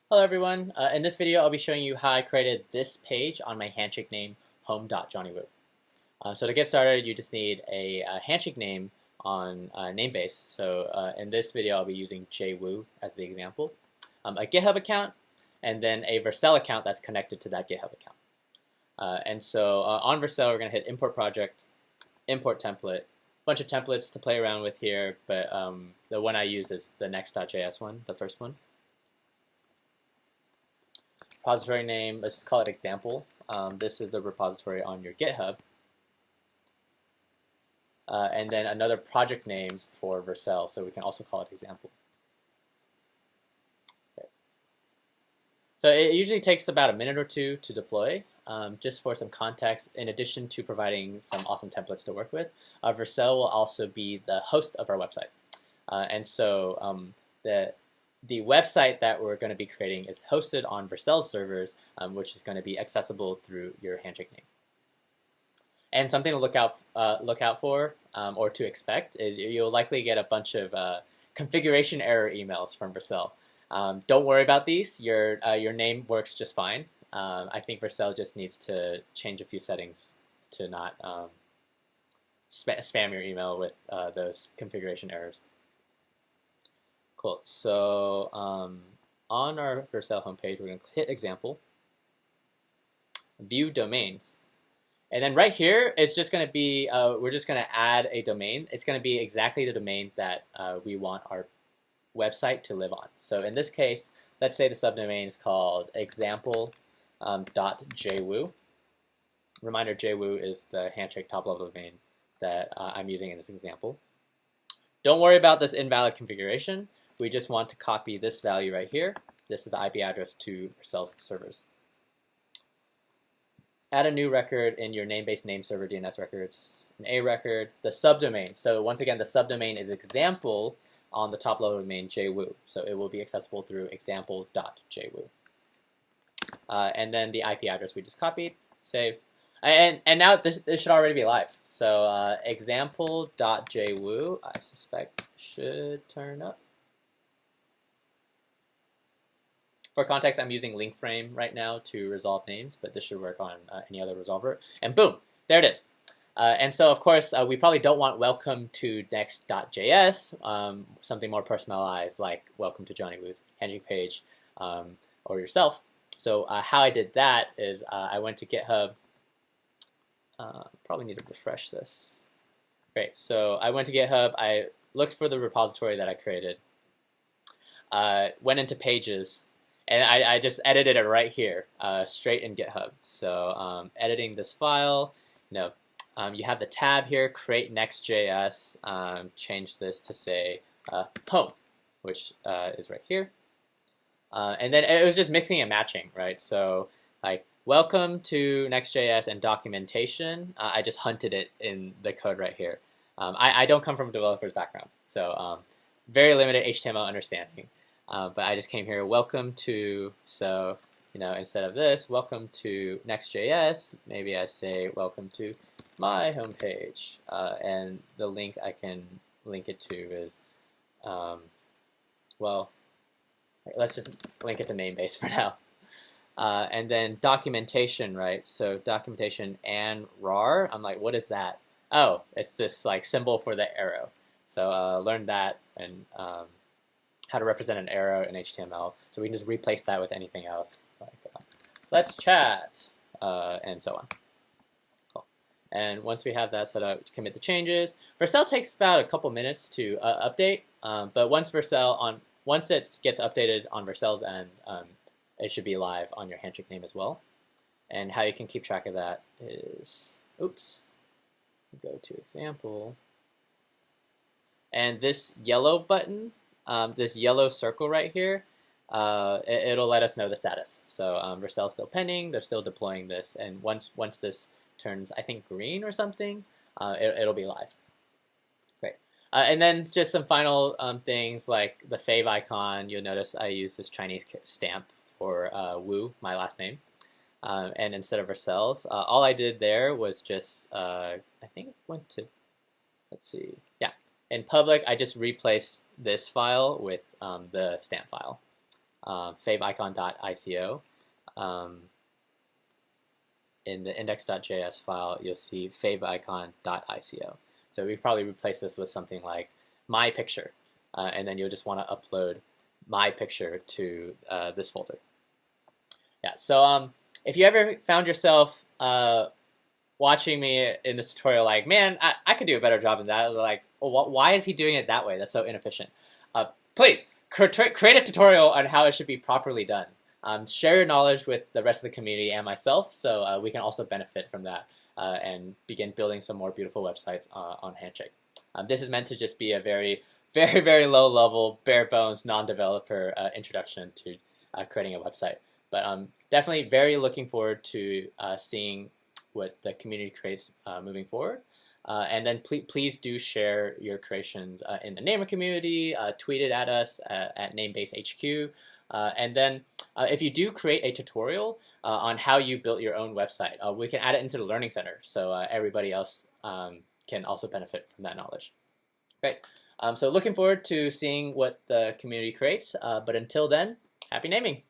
Hello everyone. In this video, I'll be showing you how I created this page on my Handshake name, home.johnnywoo. So to get started, you just need a Handshake name on namebase. So in this video, I'll be using jwoo as the example, a GitHub account, and then a Vercel account that's connected to that GitHub account. On Vercel, we're going to hit import project, import template, bunch of templates to play around with here, but the one I use is the next.js one, the first one. Repository name, let's just call it example. This is the repository on your GitHub. And then another project name for Vercel, so we can also call it example. Okay. So it usually takes about a minute or two to deploy. Just for some context, in addition to providing some awesome templates to work with, Vercel will also be the host of our website. The website that we're going to be creating is hosted on Vercel's servers, which is going to be accessible through your Handshake name. And something to look out for or to expect is you'll likely get a bunch of configuration error emails from Vercel. Don't worry about these. Your name works just fine. I think Vercel just needs to change a few settings to not spam your email with those configuration errors. Cool. So on our Vercel homepage, we're going to hit example, view domains. And then right here, it's just going to be, we're just going to add a domain. It's going to be exactly the domain that we want our website to live on. So in this case, let's say the subdomain is called example.jwoo. Reminder, jwoo is the Handshake top-level domain that I'm using in this example. Don't worry about this invalid configuration. We just want to copy this value right here. This is the IP address to Vercel's servers. Add a new record in your namebase name server DNS records. An A record, the subdomain. So once again, the subdomain is example on the top level domain jwoo. So it will be accessible through example.jwoo. And then the IP address we just copied, save. And now this should already be live. So example.jwoo, I suspect, should turn up. For context, I'm using link frame right now to resolve names, but this should work on any other resolver. And boom, there it is. And so, of course, we probably don't want welcome to next.js, something more personalized like welcome to Johnnywoo's Handshake page or yourself. So how I did that is I went to GitHub. Probably need to refresh this. Great. So I went to GitHub. I looked for the repository that I created. Went into pages. And I just edited it right here, straight in GitHub. So editing this file, you have the tab here, create next.js, change this to say home, which is right here. And then it was just mixing and matching, right? So like welcome to next.js and documentation, I just hunted it in the code right here. I don't come from a developer's background, so very limited HTML understanding. But I just came here, welcome to, so, instead of this, welcome to Next.js, maybe I say welcome to my homepage. And the link I can link it to is, well, let's just link it to namebase for now. And then documentation, right? So documentation and rar, I'm like, what is that? Oh, it's this like symbol for the arrow. So learn that and how to represent an arrow in HTML. So we can just replace that with anything else, like let's chat, and so on. Cool. And once we have that set up, to commit the changes. Vercel takes about a couple minutes to update, but once it gets updated on Vercel's end, it should be live on your Handshake name as well. And how you can keep track of that is, oops, go to example. And this yellow button, this yellow circle right here, it'll let us know the status. So Vercel's still pending, they're still deploying this, and once this turns, I think, green or something, it'll be live. Great. And then just some final things like the fave icon. You'll notice I use this Chinese stamp for Woo, my last name. And instead of Vercel's, all I did there was just, I think it went to, let's see, yeah. In public, I just replaced this file with the stamp file. faveicon.ico. In the index.js file, you'll see faveicon.ico. So we've probably replaced this with something like my picture, and then you'll just want to upload my picture to this folder. Yeah. So if you ever found yourself watching me in this tutorial, like, man, I could do a better job than that. Like, well, why is he doing it that way? That's so inefficient. Please create a tutorial on how it should be properly done. Share your knowledge with the rest of the community and myself, so we can also benefit from that and begin building some more beautiful websites on Handshake. This is meant to just be a very, very, very low level, bare bones, non-developer introduction to creating a website. But I'm definitely very looking forward to seeing what the community creates moving forward. And then please do share your creations in the Namer community, tweet it at us at namebase HQ. And then if you do create a tutorial on how you built your own website, we can add it into the Learning Center so everybody else can also benefit from that knowledge. Great. So looking forward to seeing what the community creates. But until then, happy naming.